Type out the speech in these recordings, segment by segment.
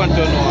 manteau noir.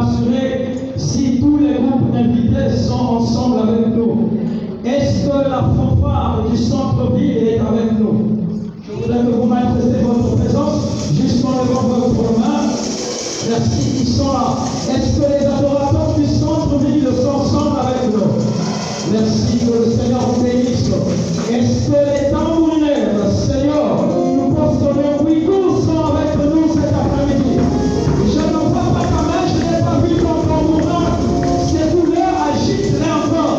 m'assurer si tous les groupes invités sont ensemble avec nous. Est-ce que la fanfare du centre-ville est avec nous? Je voudrais que vous manifestiez votre présence juste en levant votre main. Merci, ils sont là. Est-ce que les adorateurs du centre-ville sont ensemble avec nous? Merci, que le Seigneur vous bénisse. Est-ce que les tambourinaires, Seigneur, nous postonnons Ouïghours sont avec nous cet après-midi? Je ne vois pas ta main, je n'ai pas vu ton tambourin. Ces douleurs agitent l'enfant.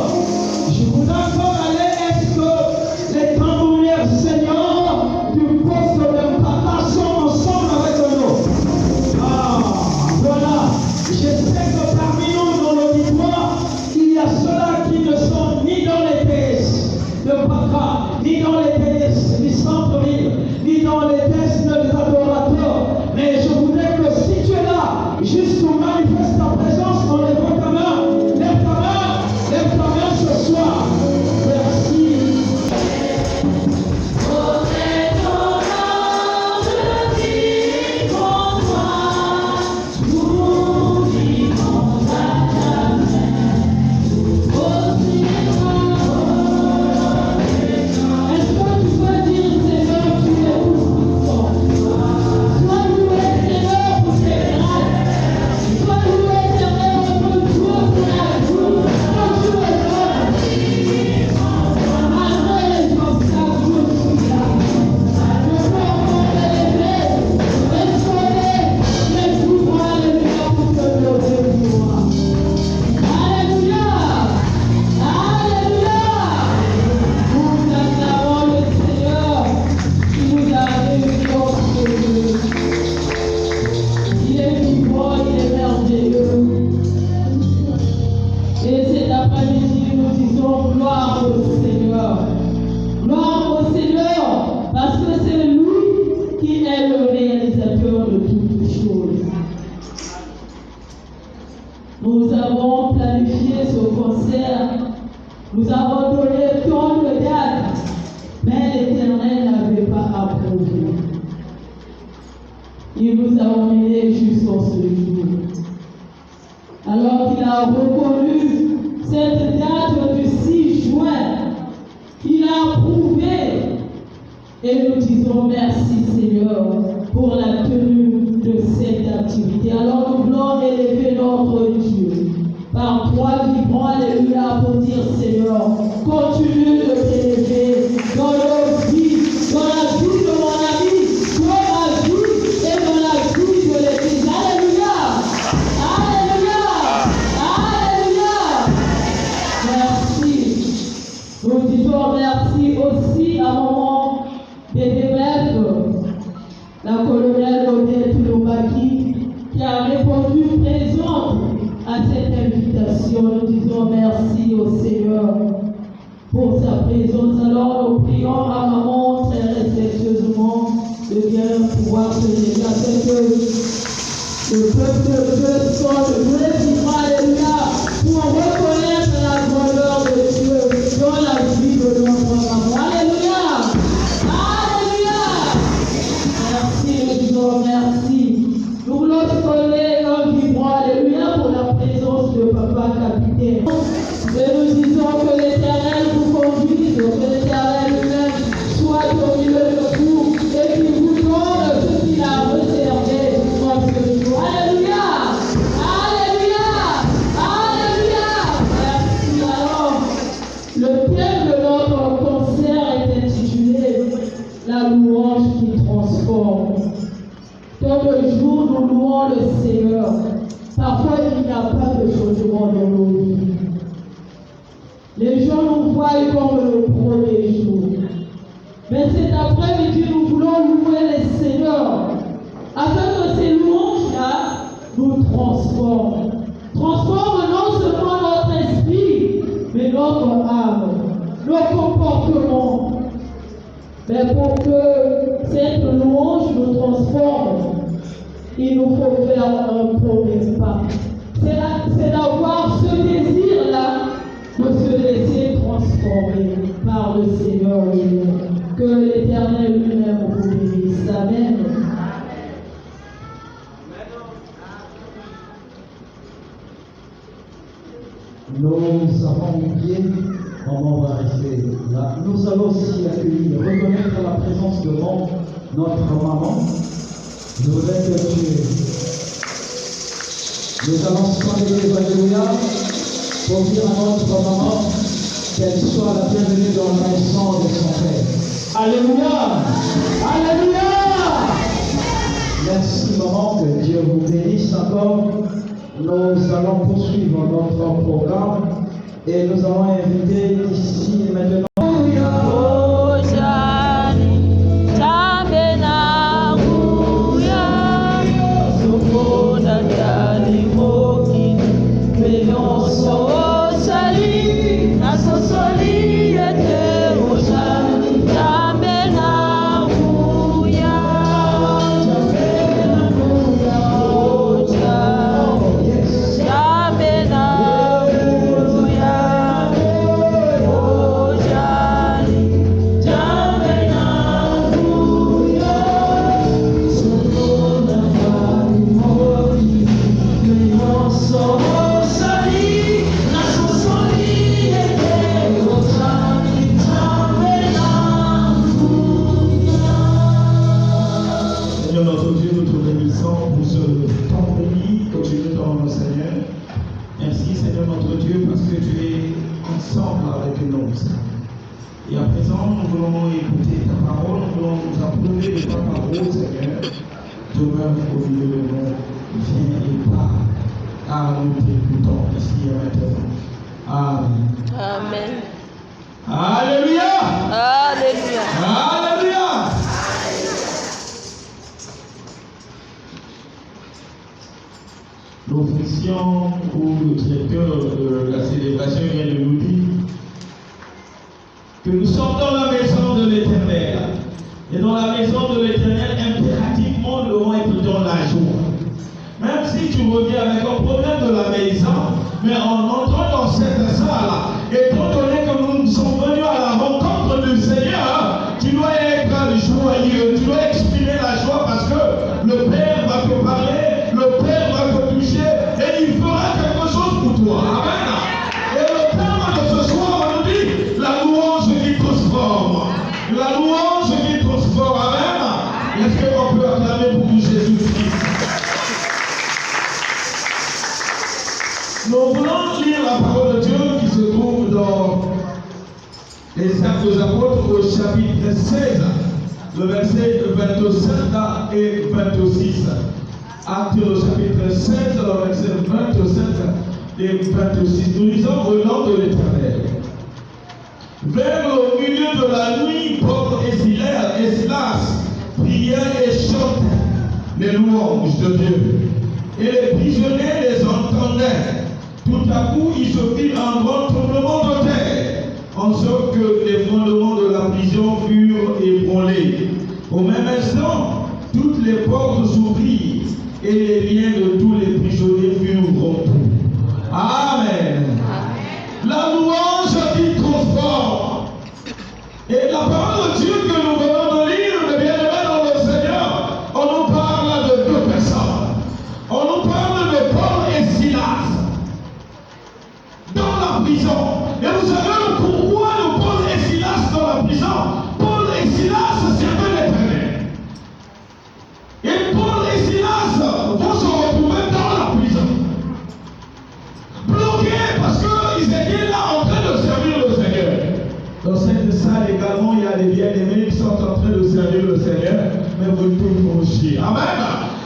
Je voudrais encore aller. Est-ce que les tambourinaires, Seigneur, du poste de Papa sont ensemble avec nous? Ah, voilà. Je sais que parmi nous, dans l'auditoire, il y a ceux-là qui ne sont ni dans les PS de Papa, ni dans les PS du centre-ville, ni dans les PS des adorateurs. Mais je voudrais que si tu es là, juste pour manifester ta présence, on lève ta main, lève ta main ce soir. Merci. Nous avons planifié ce concert, nous avons donné tant de dates, mais l'Éternel n'avait pas approuvé. Il nous a emmenés jusqu'en ce jour. Alors qu'il a reconnu cette date du 6 juin, il a approuvé. Et nous disons merci Seigneur pour la tenue de cette activité. Alors nous voulons élever notre Dieu par trois vibrants, alléluia, pour dire Seigneur, continue de t'élever dans nos vies, dans la vie de mon ami, dans ma vie et dans la vie de l'Église. Alléluia! Alléluia! Alléluia! Merci. Nous disons merci aussi à moment des la colonelle Odette Lomaki, qui a répondu présente à cette invitation. Nous disons merci au Seigneur pour sa présence. Alors nous prions à maman très respectueusement de bien pouvoir se lever afin que le peuple de Dieu soit de tous les vivants, alléluia, pour reconnaître la grandeur de Dieu dans la vie de notre maman. Alléluia! Merci. Nous voulons donner un vibrant, alléluia, pour la présence de Papa Capitaine. Et nous disons que l'Éternel vous conduise, que l'Éternel lui-même soit au milieu de vous et qu'il vous donne ce qu'il a réservé en ce jour. Alléluia! Alléluia! Alléluia! Merci. Alors, le thème de notre concert est intitulé La louange qui transforme. Dans le jour, nous louons le Seigneur. Parfois, il n'y a pas de changement dans nos vies. Les gens nous voient comme le premier jour. Mais cet après-midi, nous voulons louer le Seigneur afin que ces louanges-là nous transforment. Transforment non seulement notre esprit, mais notre âme, nos comportements. Mais pour que cette louange nous transforme, il nous faut faire un premier pas. C'est d'avoir ce désir-là de se laisser transformer par le Seigneur lui-même. Que l'Éternel lui-même vous bénisse. Amen. Nous avons oublié, on va rester là. Nous allons aussi accueillir, reconnaître la présence de notre maman. Je voudrais que nous allons scander Alléluia pour dire à notre maman qu'elle soit la bienvenue dans la maison de son Père. Alléluia! Alléluia! Merci maman, que Dieu vous bénisse encore. Nous allons poursuivre notre programme et nous allons inviter ici et maintenant. Et à présent, nous voulons écouter ta parole, nous voulons nous approuver de ta parole, Seigneur. Demeure au milieu de nous, viens et parle, car nous t'écoutons ici et maintenant. Amen. Amen. Alléluia. Alléluia. Alléluia. L'officiant ou le directeur de la célébration vient de nous dire que nous sommes dans la maison de l'Éternel. Et dans la maison de l'Éternel, impérativement, nous devons être dans la joie. Même si tu reviens avec un problème de la maison, mais en entrant dans cette salle, étant donné que nous sommes venus à la rencontre du Seigneur, tu dois être joyeux, tu dois exprimer la joie parce que le Père va te parler, le Père va te toucher et il fera quelque chose pour toi. Amen. Et le thème de ce soir, on nous dit la louange qui transforme. La louange qui transforme. Amen. Est-ce qu'on peut acclamer pour Jésus-Christ? Nous voulons lire la parole de Dieu qui se trouve dans les Actes des Apôtres au chapitre 16, le verset 25 et 26. Actes au chapitre 16, le verset 25 et 26. Nous lisons au nom de l'Éternel. Vers le milieu de la nuit, Paul et Silas priaient et chantaient les louanges de Dieu. Et les prisonniers les entendaient. Tout à coup, il se fit un grand tremblement de terre, en sorte que les fondements de la prison furent ébranlés. Au même instant, toutes les portes s'ouvrirent et les liens de tous les prisonniers furent rompus. Amen. La louange qui transforme. Et la parole de Dieu que nous venons de lire, mes bien-aimés dans le Seigneur, on nous parle de deux personnes. On nous parle de Paul et Silas dans la prison. Et vous savez pourquoi nous Paul et Silas dans la prison? Paul et Silas servaient l'Éternel. Et Paul et Silas vont se retrouver dans la prison. Bloqués parce qu'ils étaient là en train de servir le Seigneur. Dans cette salle également, il y a des bien-aimés qui sont en train de servir le Seigneur, mais vous tous chier. Amen.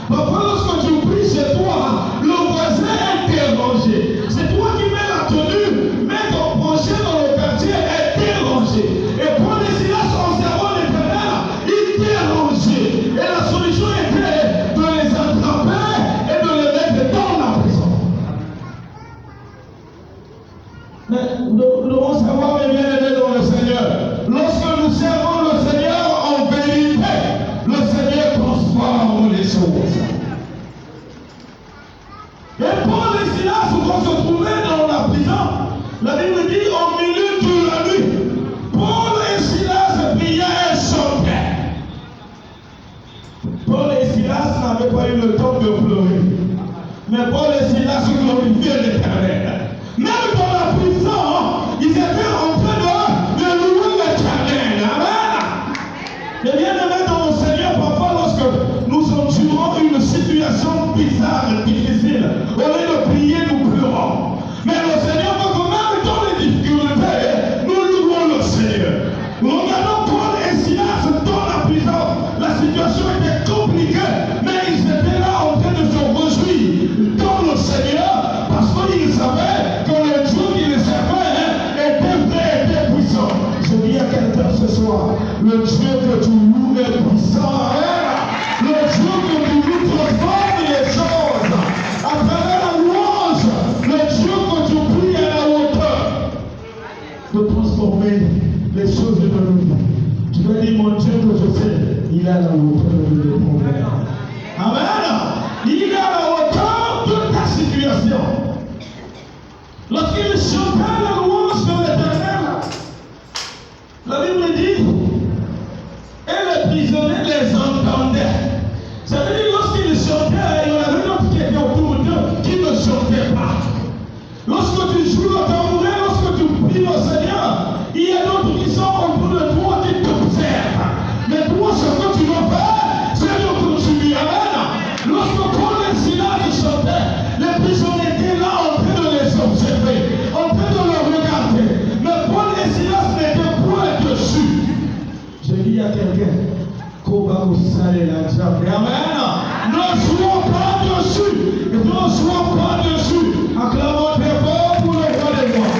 Parfois, lorsque tu pries chez toi, le voisin est dérangé. C'est toi qui mets la tenue, mets ton projet dans le quartier est dérangé. Et Paul et Silas en servant l'Éternel, ils dérangeaient. Et la solution était de les attraper et de les mettre dans la prison. Mais nous devons savoir, mes bien-aimés dans le Seigneur, lorsque nous servons le Seigneur en vérité, le Seigneur transforme les choses. Et Paul et Silas vont se trouver dans la prison. La Bible dit au milieu de la nuit, Paul et Silas priaient et chantaient. Paul et Silas n'avaient pas eu le temps de pleurer. Mais Paul et Silas glorifiaient l'Éternel. Même dans la Le Dieu que tu loues est puissant. Amen. Le Dieu que tu loues transforme les choses. À travers la louange, le Dieu que tu pries à la hauteur de transformer les choses de nos vies. Tu vas dire, mon Dieu que je sais, il est à la hauteur de mes problèmes. Amen. Il est à la hauteur de ta situation. Lorsqu'il chantait la louange de l'Éternel, la Bible dit, et les prisonniers les entendaient. Ça veut dire, lorsqu'ils chantaient, il y en avait d'autres qui étaient autour d'eux qui ne chantaient pas. Lorsque tu joues le tambourin, lorsque tu pries le Seigneur, il y a d'autres qui sont autour de toi qui t'observent. Mais toi, ce que tu dois faire, c'est de continuer. Amen. Lorsque Paul et Silas chantaient, les prisonniers étaient là en train de les observer, en train de les regarder. Mais Paul et Silas n'étaient point dessus. Je dis à quelqu'un, Amen. Ne sois pas dessus. Ne sois pas dessus. Acclamons très fort pour le roi des rois.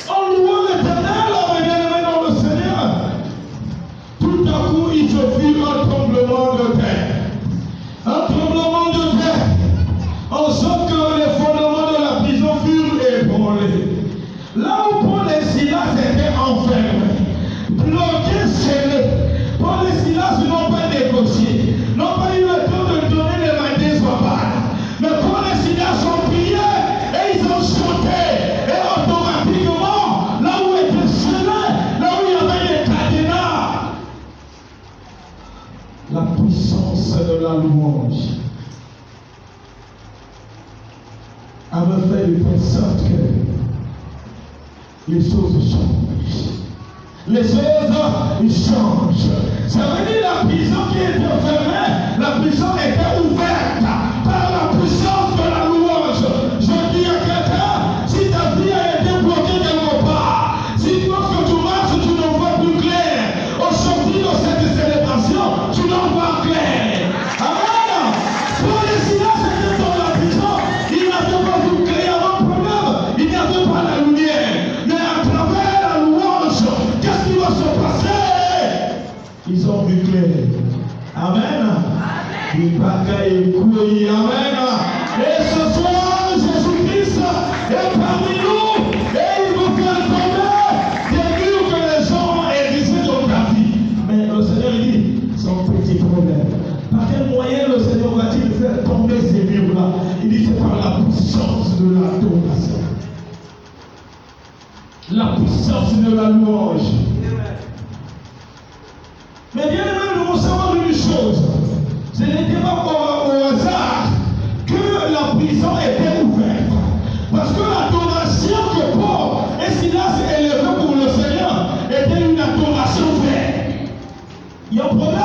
En louant l'Éternel, bien-aimé dans le Seigneur, tout à coup il se fit un tremblement de terre. Un tremblement de terre. En sorte que les fondements de la prison furent ébranlés. Là où Paul et Silas étaient enfermés, bloqués, scellés, Paul et Silas n'ont pas négocié, n'ont pas eu le temps de donner les mains verbales. Mais Paul et Silas ont prié et ils ont chanté. Et automatiquement, là où étaient scellés, là où il y avait des cadenas, la puissance de la louange avait fait de telle sorte que les choses changent. Les choses changent. Ça veut dire la prison qui était fermée, la prison était ouverte par la puissance de la louange. Je dis à quelqu'un, si ta vie a été bloquée quelque part, si lorsque tu marches, tu ne vois plus clair, au sortir de cette célébration, tu n'en vois clair. Amen. Pour les Silas étaient dans la prison, ils n'avaient pas vu clair un problème, il n'y avait pas la lumière. Mais à travers la louange, qu'est-ce qui va se passer? Ils ont vu clair. Amen. Il bagaille couille. Amen. Et ce soir, Jésus-Christ est parmi nous et il vous fait tomber des murs que les gens ont érigés dans ta vie. Mais le Seigneur dit, son petit problème. Par quel moyen le Seigneur va-t-il faire tomber ces murs-là? Il dit, c'est par la puissance de l'adoration. La puissance de la louange. Mais bien aimé, nous devons savoir une chose. Ce n'était pas au hasard que la prison était ouverte. Parce que l'adoration que Paul et Silas élevaient pour le Seigneur était une adoration vraie. Il y a un problème.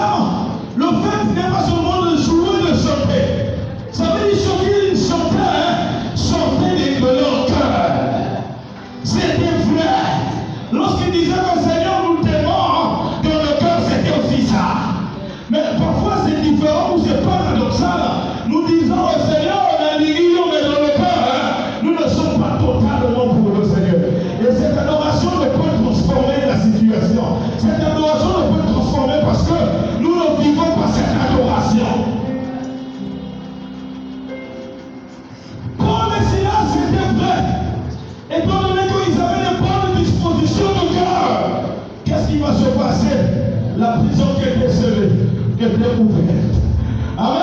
Le fait n'est pas seulement de jouer, de chanter. Ça veut dire ce qu'ils chantaient, chanter de leur cœur. C'était vrai. Lorsqu'ils disaient que le Seigneur nous t'aimons, dans le cœur c'était aussi ça. Mais parfois c'est différent ou c'est paradoxal. Nous disons au Seigneur, on a dit mais dans le cœur, nous ne sommes pas totalement pour le Seigneur. Et cette adoration ne peut transformer la situation. Cette adoration ne peut transformer parce que nous ne vivons pas cette adoration. Paul et Silas c'était vrai. Étant donné qu'ils avaient de bonnes dispositions de cœur, qu'est-ce qui va se passer? La prison qui était scellée était ouverte. Amen.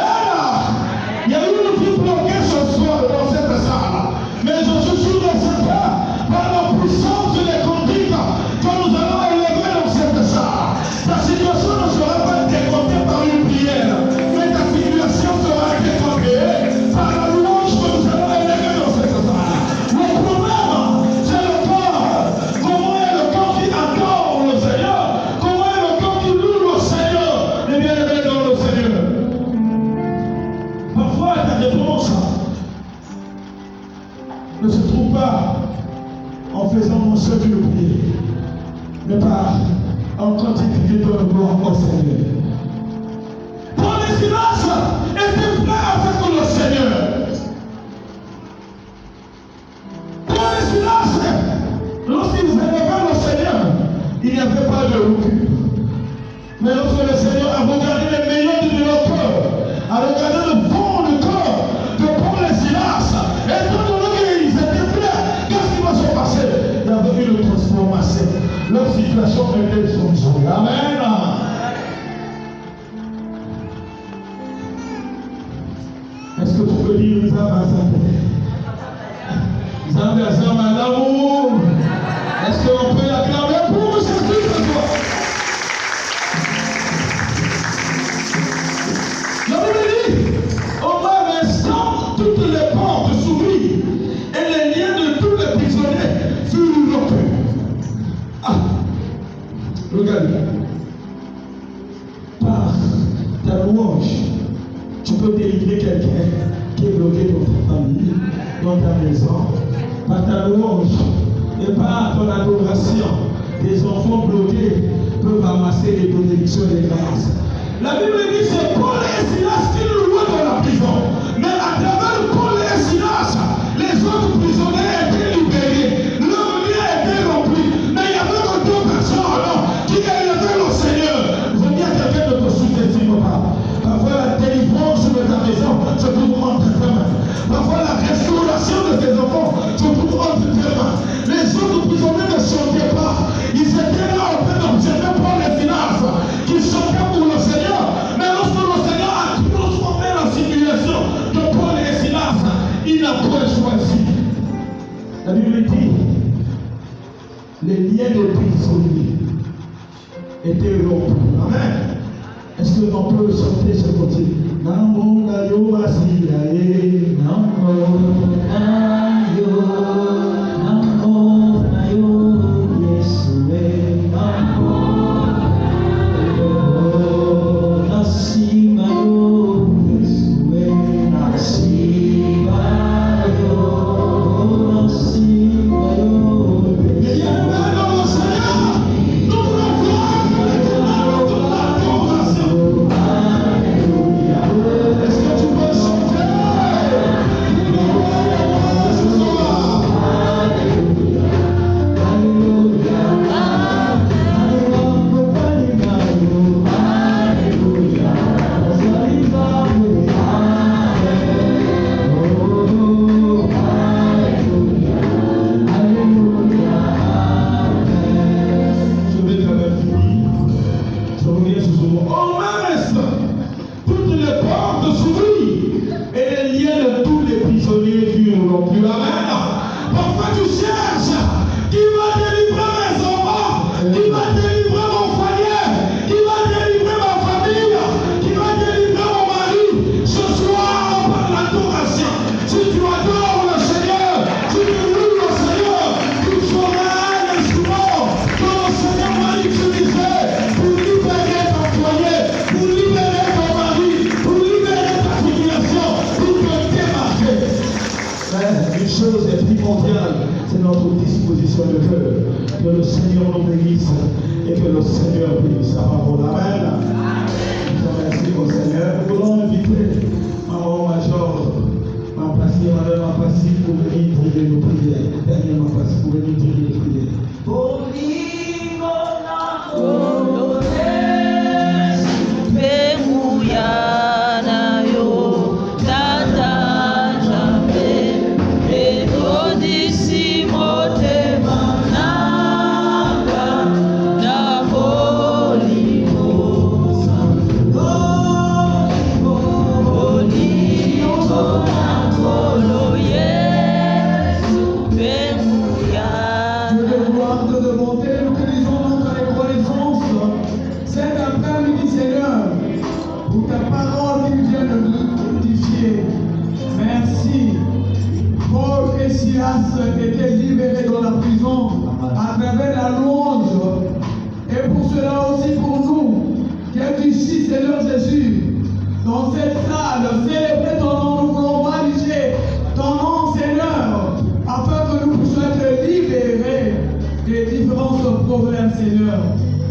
Il y a eu une vie bloquée ce soir dans cette salle. Mais je suis sûr et certain, par la puissance des conduites que nous allons élever dans cette salle, ta situation ne sera pas décomptée par une prière, mais ta situation sera décomptée par la louange que nous allons élever dans cette salle. Le problème, c'est le corps. Comment est le corps qui adore le Seigneur? Comment est le corps qui loue le Seigneur? Les bien-aimés dans le Seigneur. Parfois, ta réponse ne se trouve pas en faisant mon seul de prier, mais par en continuant de gloire au Seigneur. Paul et Silas étaient prêts avec le Seigneur. Paul et Silas, lorsque Lorsqu'ils aimaient le Seigneur, il n'y avait pas de recul. Mais lorsque le Seigneur a regardé les meilleurs de leur cœur, a regardé le fond du cœur de Paul et Silas, étant donné qu'ils étaient fiers, qu'est-ce qui va se passer? Il y avait une transformation. Leur situation était changée. Amen. Est-ce que tu peux dire Zamba l'amour? Est-ce qu'on peut l'acclamer pour Jésus ce soir? La Bible dit, au même instant, toutes les portes s'ouvrirent et les liens de tous les prisonniers furent rompus. Ah, regarde. Par ta louange, tu peux délivrer quelqu'un qui est bloqué dans ta famille, dans ta maison. Par ta louange et par ton adoration, des enfants bloqués peuvent amasser les bénédictions et les grâces. La Bible dit que c'est Paul et Silas qui louaient dans la prison. Mais à travers Paul et Silas, les autres prisonniers étaient libérés. Leur lien était rempli. Mais il y avait que deux personnes qui élevaient le Seigneur. Je veux dire, quelqu'un ne te sous-estime pas. Parfois la délivrance de ta maison se trouve entre tes mains. Parfois la restauration de tes enfants se trouve entre tes mains. Les autres prisonniers ne chantaient pas. Ils étaient là en train d'observer Paul et Silas qui chantaient pour le Seigneur. Mais lorsque le Seigneur a transformé la situation de Paul et Silas, il n'a pas choisi. La Bible dit, les liens de prisonniers étaient rompus. Amen. Est-ce que l'on peut chanter ce côté? Namo nayo asiyae, namo nayo Yesue, namo nayo nasimayo Yesue, nasimayo. Est-ce que tu peux chanter? C'est notre disposition de cœur. Que le Seigneur nous bénisse et que le Seigneur bénisse sa parole. Amen. Nous remercions au Seigneur. Nous voulons inviter Maman Major, Madame Passi pour venir diriger nos prières. Dernièrement Passi pour venir diriger nos prières. Était libéré dans la prison à travers la louange. Et pour cela aussi pour nous, qui est ici, Seigneur Jésus, dans cette salle, célébrer ton nom, nous voulons magnifier ton nom, Seigneur, afin que nous puissions être libérés des différents problèmes, Seigneur.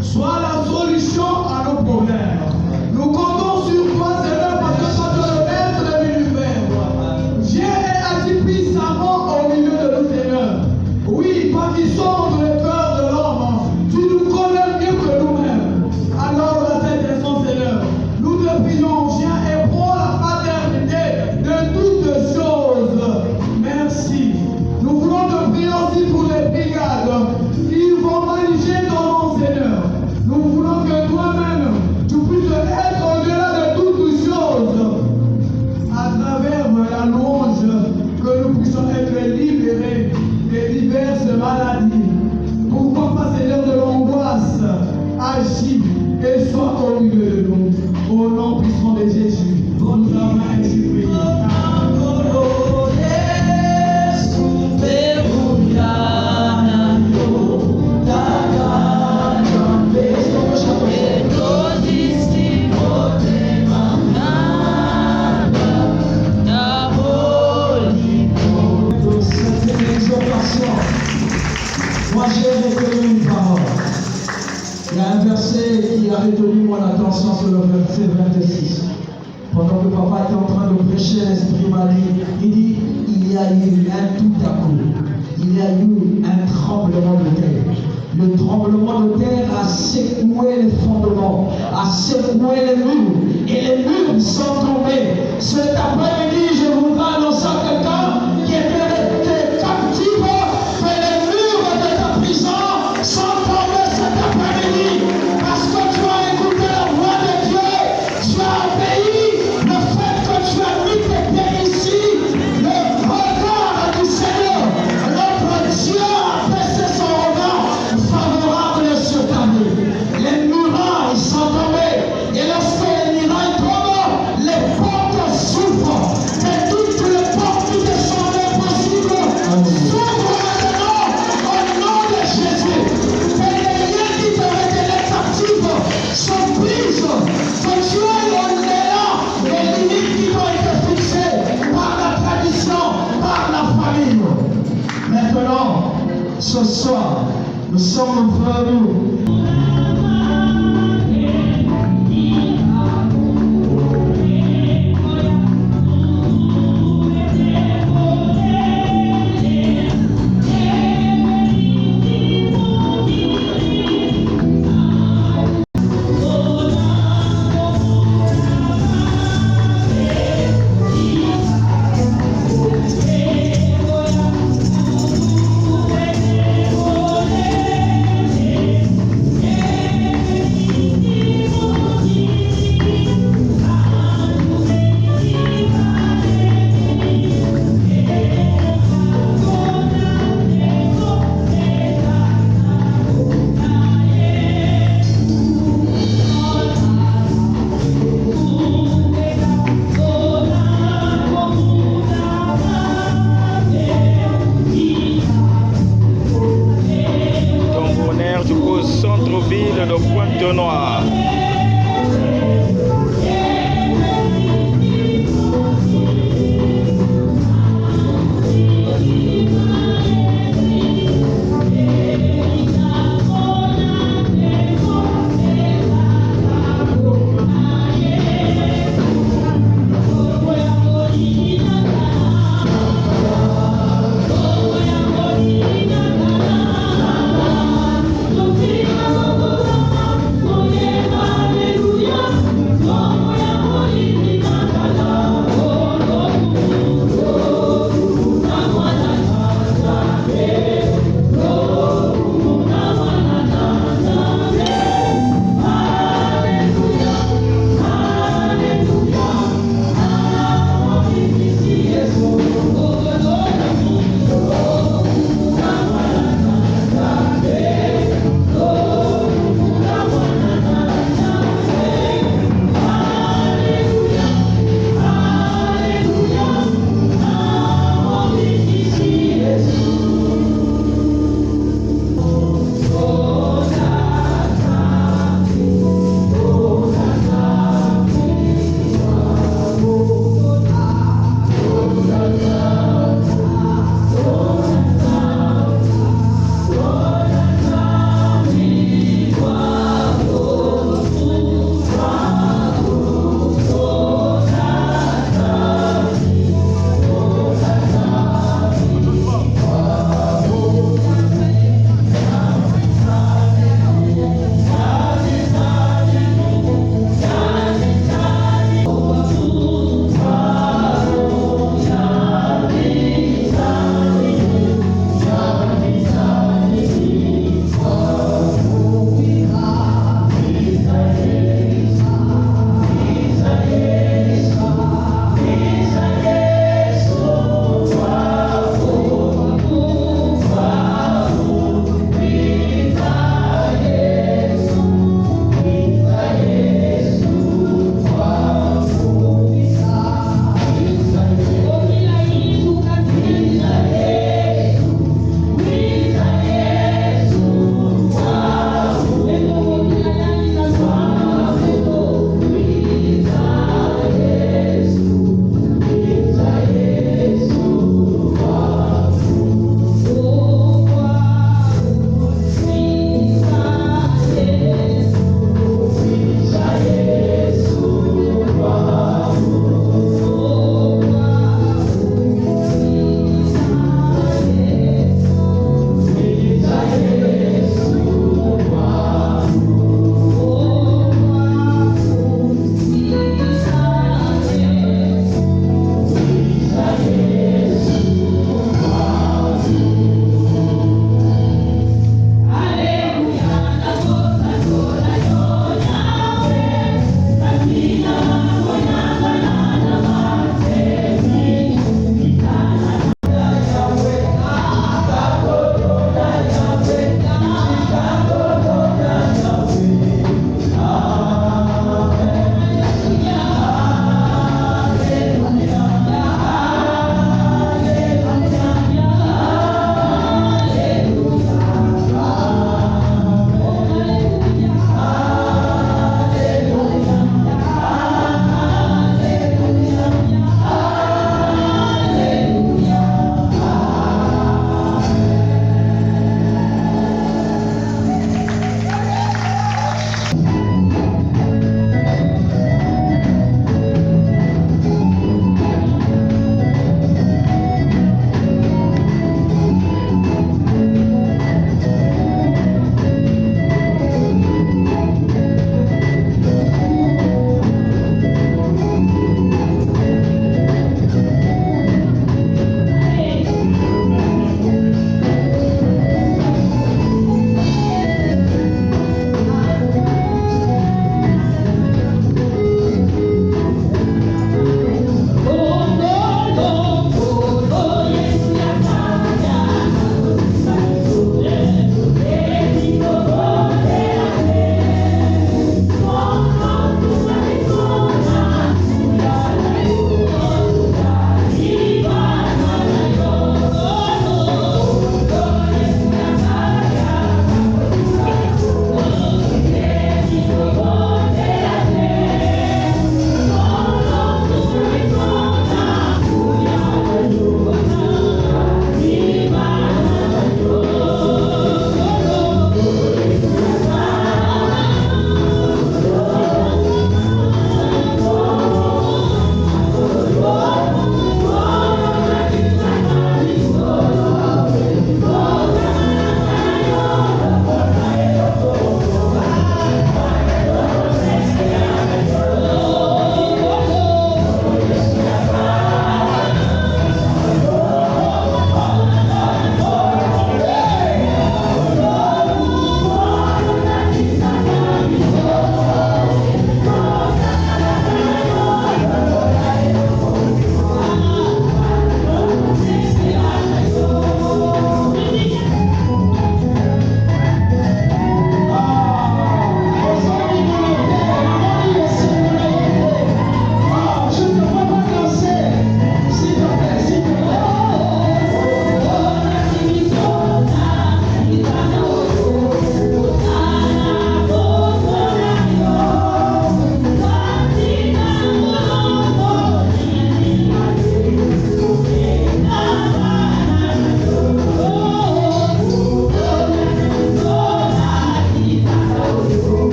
Sois la solution à nos problèmes. Nous comptons sur toi, Seigneur, parce que toi, tu es le maître de l'univers. Viens et agis puissamment au milieu de nous, Seigneur. Oui, toi qui sondes les cœurs. maladie. Pourquoi pas, Seigneur, de l'angoisse, agis et sois au milieu de nous. Au nom puissant de Jésus, nous avons ainsi prié. Moi j'ai retenu une parole. Il y a un verset qui a retenu mon attention sur le verset 26. Pendant que papa était en train de prêcher, l'Esprit m'a dit, il dit, il y a eu un tout à coup, il y a eu un tremblement de terre. Le tremblement de terre a secoué les fondements, a secoué les murs, et les murs sont tombés. Cet après-midi, je voudrais annoncer à quelqu'un qui était captif, que les murs de ta prison sont tombés cet après-midi, parce que tu as écouté la voix de Dieu, tu as obéi, le fait que tu as mis tes pieds ici, le regard du Seigneur, notre Dieu a baissé son regard favorable sur ta vie. Les murailles sont tombées, et lorsque les murailles tombent, les portes s'ouvrent, et toutes les portes qui te sont impossibles s'ouvrent maintenant au nom de Jésus. Et les liens qui te retenaient captifs sont prises, que tu ailles au-delà des limites qui ont été fixées par la tradition, par la famille. Maintenant, ce soir, nous sommes venus. Centre-ville de Pointe-Noire. Oh,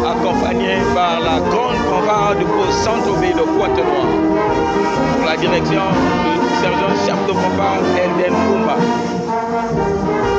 accompagné par la grande fanfare du poste Centre-Ville de Pointe-Noire. Pour la direction du sergent chef de fanfare Elden Koumba.